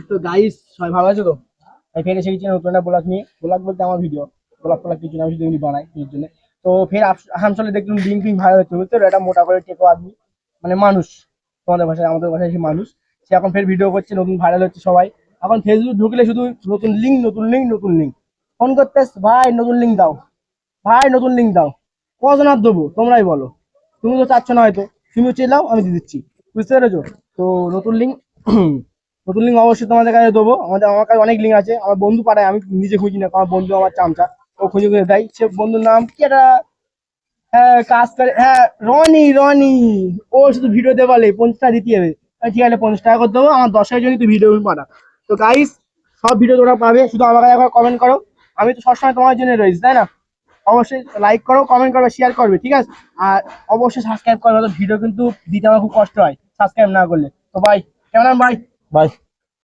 তো গাইস সবাই ভালো আছে তো? আমি ফের এসে গেছি নতুন একটা ব্লগ নিয়ে। ব্লগ বলতে আমার ভিডিও, ব্লগ ফ্লগ কিছু না, আমি শুধু এমনি বানাই এর জন্য। তো ফের আসানসোলে দেখলাম লিঙ্ক ফিঙ্ক ভাইরাল হচ্ছে, বুঝতে পারো? এটা মোটা করে টেকো আদমি, মানে মানুষ, তোমাদের ভাষায় আমাদের ভাষায় সে মানুষ। সে এখন ফের ভিডিও করছে, নতুন ভাইরাল হচ্ছে সবাই। এখন ফেসবুক ঢুকলে শুধু নতুন লিঙ্ক, নতুন লিঙ্ক, নতুন লিঙ্ক। ফোন করতে আসছে, ভাই নতুন লিঙ্ক দাও, ভাই নতুন লিঙ্ক দাও। কজন আর দেবো তোমরাই বলো? তুমি তো চাচ্ছ না হয়তো, তুমিও চেলাও, আমি দিয়ে দিচ্ছি। বুঝতে পেরেছো? তো নতুন লিঙ্ক নতুন লিঙ্ক অবশ্যই তোমাদের কাছে দেবো। আমার কাছে অনেক লিঙ্ক আছে, আমার বন্ধু পাঠায়, আমি নিজে খুঁজি না, আমার বন্ধু আমার চামচা, ও খুঁজে খুঁজে দেয়। সে বন্ধুর নাম কি একটা, হ্যাঁ কাজ করে, হ্যাঁ রনি, রনি। ও শুধু ভিডিওতে বলে 50 টাকা দিতে হবে। ঠিক আছে 50 টাকা করে দেবো, আমার 10 টাকার জন্য তুই ভিডিও পাঠা। তো গাইস, সব ভিডিও তোমরা পাবে, শুধু আমার কাছে একবার কমেন্ট করো। আমি তো সবসময় তোমার জন্য রয়েছি, তাই না? অবশ্যই লাইক করো, কমেন্ট করবে, শেয়ার করবে, ঠিক আছে? আর অবশ্যই সাবস্ক্রাইব করবে, ভিডিও কিন্তু দিতে আমার খুব কষ্ট হয় সাবস্ক্রাইব না করলে। তো ভাই, কেমন আছেন ভাই? বাই।